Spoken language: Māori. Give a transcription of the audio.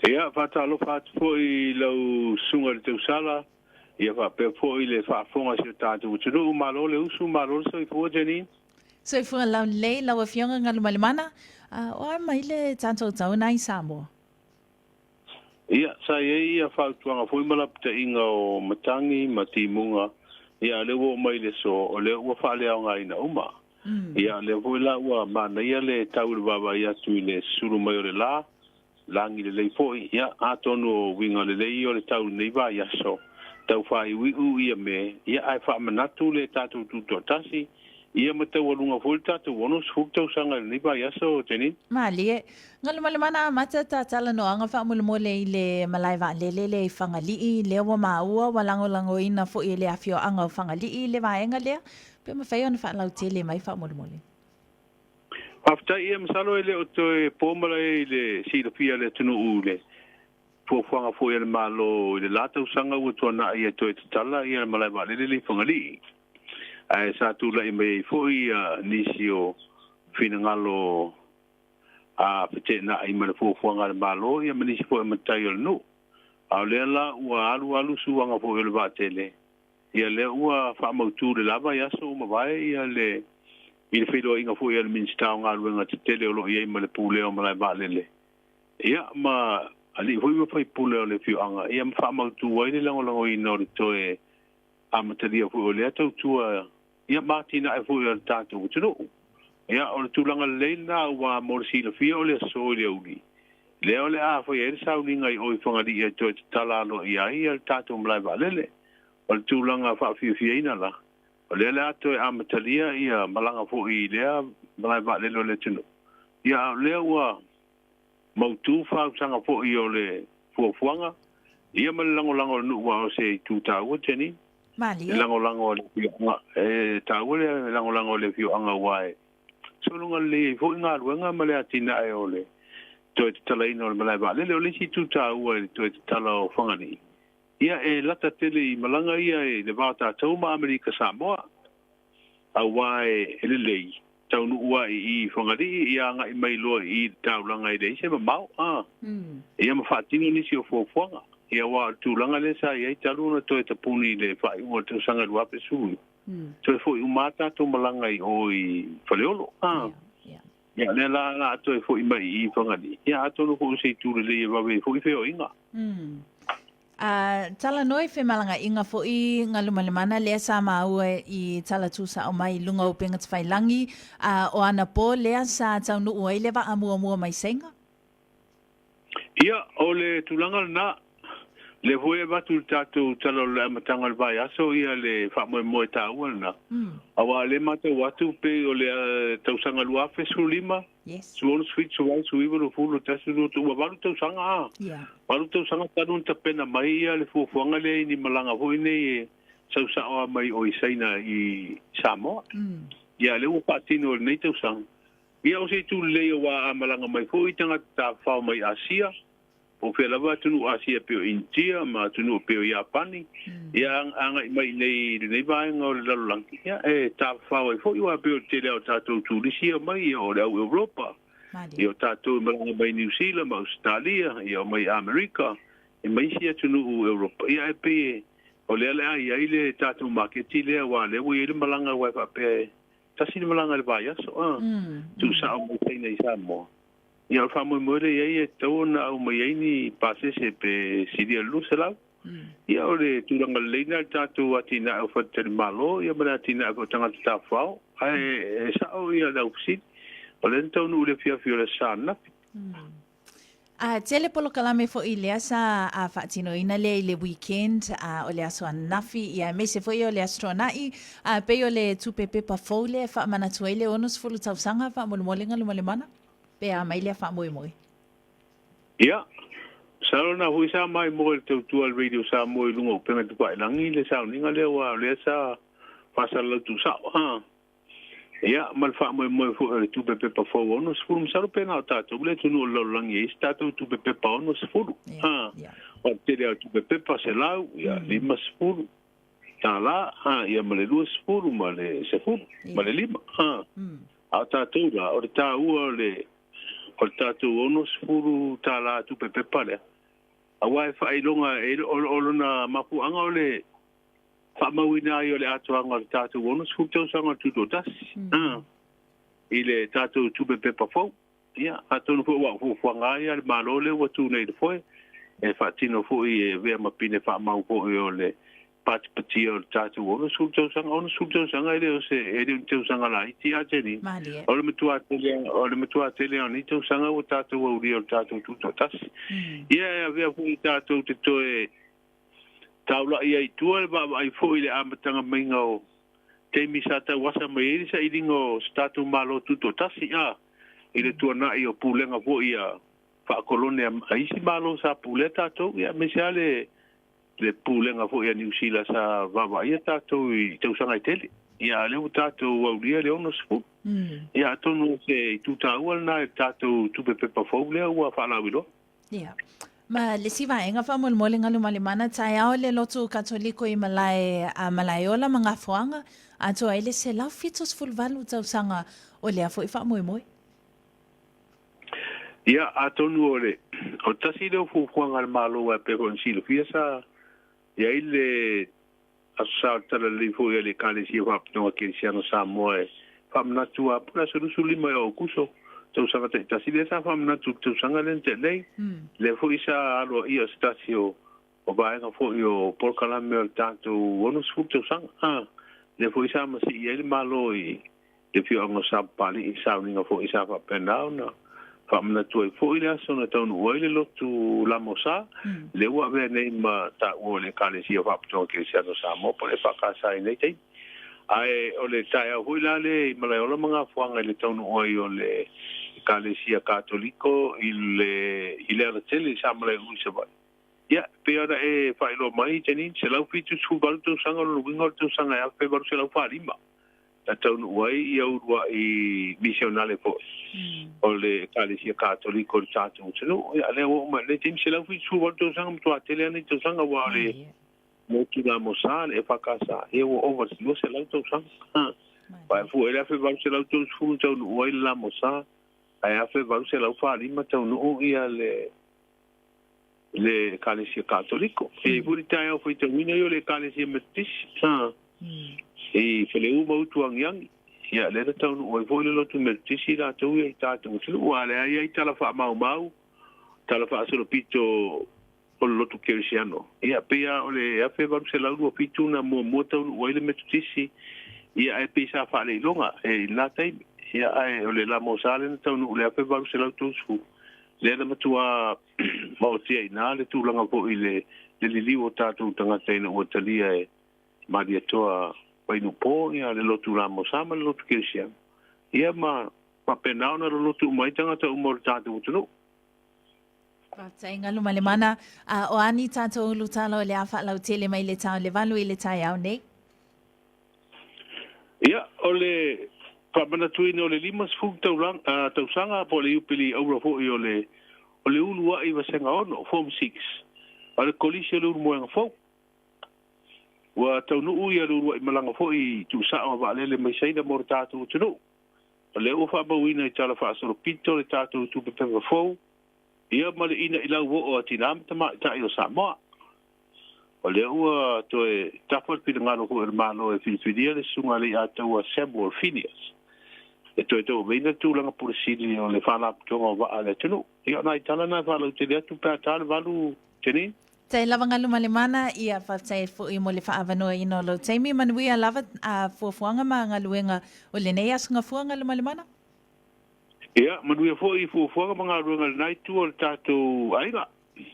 Ia fatalo fat foi lo sunga le sala ia fa pe foi le fa fonga se tatu tulu malo le usu malo so fo jeni So fu la le la fionga ngalumalimana o mai le tanto tau nai samo. ia sa ia fa tuanga foi mala pta inga o matangi matimunga ia le wo mai le so o le wo fa le nga ina uma ia le vo la wa mana ia le tau le baba ia tu le suru mai o le la langi le lei foi ia atonu winga le lei o le tau nei va ia so tau fai wi u ia me ia ai fa manatu le tatu tu tasi ia mata walunga foi tatu wono sfukto sanga nei va ia so teni Mali ngalumalimana mata tala no anga fa mole le malaiva le fangali le wa maua walango lango ina fo ile afio anga fangali le vaenga le pe ma fai ona fa lau tele mai fa mole. After ia masalo ele o te pomala ele sila pia le tunu ule. Po fanga fo ele malo ele lata usanga o tona ia to tala ia malai ba le fangali. Ai sa tu la me fo ia nisio finangalo a pete na ai mal fo fanga malo ia manisi fo matai no. A le la ua alu suanga fo ele ba tele. Ia le ua fa mo tu le lava ia so ma vai ia le il filo inga fu ia min sta nga luenga te tele o lo ia ma le pule o ma ba lele ia ma ali fu ma fai pule o le fiu anga ia ma fa ma tu wai le lango ina o to e a ma te dia fu o le to tu ia ma tina e fu o tato tu no ia o tu langa le na wa mo si le fiu o le so le uli le o le a fu ia sa uli ngai o fonga di ia to tala lo ia ia tato ma ba lele o tu langa fa fiu ina la o le la to amatalia ia malanga fo I lea malai ba le le tino ia le wa mautu fa sanga fo I o le fo fuanga ia malango no wa se tu ta o teni Mali lango le fianga ta o le lango le fianga wai so lunga le fo nga ruanga male atina e ole to tala ino malai ba le le si tu ta o to tala o fangani ia e lata tele I malanga ia e le vata tau ma Amerika Samoa a wai ele lei tau nu ua I whangari ia nga I mai loa I taulanga I lei se ma mau ia ma whaatino nisi o fuafuanga ia wa tūlanga le sa ia I taluna to e tapuni le whai ua tau sanga lua pe sui to e fwoi umata to malanga I o I whaleolo ia le la to e fwoi mai I whangari ia ato no ko se tūle le ia wawe fwoi wheo inga tala noi fe malanga inga fo I ngalumalimana le sa maua I tala tusa o mai lunga o penga tfailangi o ana po le sa tau nu ua le va amua mai senga ia o le tulanga na le voe batu tatu talo le matanga vai aso ia le fa mo ta una awa le mata watu pe o le tausanga lua fe sulima suon switch wai suivo fulo tasu tu balu tausanga balu tausanga tanu ta pena mai ia le fuanga le ni malanga vo nei sausa o mai o isaina I Samoa ia le u patino nei tausanga ia o se tu le wa malanga mai fo I tanga ta fa mai Asia o fe lava tunu Asia pe India ma tunu pe Japani ia anga mai nei vai ngol la lanki ia e ta fa fo I wa pe te le ta tu Tunisia mai o le Europa ia ta tu malanga mai New Zealand ma Australia ia mai America e mai sia tunu Europa ia pe o le ia ile ta tu market le wa le wi le malanga wa pe ta sin malanga le vai so tu sa mo nei sa mo ia fa mo le ia to na o mai ni pase se pe sidia lusela ia o le tulanga leina tatu atina o fatel malo ia bana tina ko tanga ta fa ai sa o ia da upsit o le to no le fia le sana tele polo kalame fo I lea sa a fatino ina le weekend o le aso anafi ia me se fo I o le astronai pe o le tupepe pa fo le fa mana tuele onos fulu tausanga fa molmolenga lumalemana pe a mai le fa moi ia salo na hui sa mai mo le tual radio sa mo lungo penga tu pa langi le sa ninga le wa le sa pasa le tu sa ia mal fa mo fo tu pepe pa fo no sfum sa pena ta tu le tu no lo langi sta tu pepe pa no sfuru o te le tu pepe pa se la ia lima sfuru ta la ia male lu sfuru male sfuru male lima a ta tu la o ta u le o tatu ono sfuru tala tu pepe pale Awa e whailonga o na mapuanga o le whamawina i o le atuanga o le tātou ono sfutau sanga tuto tasi. I le tātou tupe pepa fau. Ia, atonu fo wa fo whanga ia le malole wa tu nei le foe. E whaatino fo i e vea mapine whaamau fo i o le pati o le tātou ono sfutau sanga i le o se e le tau sanga la iti a teni. O le matua tele o ni tau sanga o tātou au ri o le tātou tuto tasi. Ia, vea fo i tātou te toe taula ia i tua le baba ai fo i le amatanga mainga o te misata wasa mai sa i ringo statu malo tuto tasi a i le tuana i o pulenga fo ia fa kolone a isi malo sa puleta to ia me sa le pulenga fo ia New Zealand sa baba ia tato i tau sanga i tele ia le tato au ria le ono sfu ia tonu se tuta ua na tato tupe pepa fo le ua fa la wilo ia ma le siva enga fa mol mole ngalu malimana tai ao le lotu katoliko i malaiola mga foanga ato ele se la fitos fulvalu tau sanga o le afo i fa moi ia atonu ole o tasi le fuanga al malo a pe con silo fiesa ia ile asa tala le fo ile kale si va no ke si ano sa moe fam natua pula sulu mai o kuso tau sanga te tasi le sa fam natu tau sanga lente le fo isa alo ia stasio o ba nga fo io por kala me tanto ono sfuto sanga le fo isa ma si ile malo i le fio ngo sa pali isa ninga fo isa fa penao na famna tu fo ile so na tonu oile lo tu la mosa le wa ve nei ma ta o le kale si fa to ke si no sa mo por fa ka sa nei te ai o le tai o ila le ma le o mga fuanga le tonu o le kale si katoliko ile la tele sa ma le usa ba ya pe ora e fa lo mai teni se la fitu su balto sanga lo wingo tu sanga ya pe bar se la fa lima ta tonu wai ia urua i misionale po o le kalesia katoliko tātou tino ia le o ma le tim se la fi su volto sanga to atele ni to sanga wa le mo tu la mosal e fakasa e o over lo se la to sanga pa fu ele fe va se la to su to o la mosa ai a fe va se la fa lima to no ia le kalesia katoliko e fu tai o fu to mina yo le kalesia metis e fele u mau tuangiang ia le tau o foi le lotu meltisi la tau ia tatu tu wale ia tala fa mau tala fa solo pito o lotu kerisiano ia pea ole a fe va se la u pito na mo tau o le meltisi ia e pesa fa le longa e la tai ia ai ole la mosale tau no le a fe va se la tu su le na matua mo tia ina le tu langa po ile le liwo tatu tanga tena o talia e maria toa pai no po ia le lotu la mosama le lotu kirisia ia ma penao na le lotu mai tanga ta umor tatu tuno Tainga luma le mana o ani tato lutalo le afa lau tele mai le tau le valu i le tai au nei ia ole pamana tuina o le limas fuk tau sanga po le upili aura fo i o le ulua i vasenga ono form 6 o le kolisi o le urmoenga fo wa tau nuu ia lulu i malanga fo i tu sao wa lele mai saida mor tatu tunu le o fa bawina i tala fa soro pito le tatu tu pe fo ia male ina ila wo o tinam tama ta io sa mo o le o to e tapol pi ngano ko hermano e filipinia le sunga le ata o sebo finias e to vina tu langa por sili o le fala to wa ale tunu ia na tala na fa lo te tu pa tal valu teni Tai lava ngalu malemana ia whaftai fo i mo le whaavanoa i no lo taimi manui a lava a fuafuanga ma ngaluenga o le nei asunga fuanga lu malemana? Ia, manui a fo i fuafuanga ma ngaluenga le nai tu o le tātou aiga.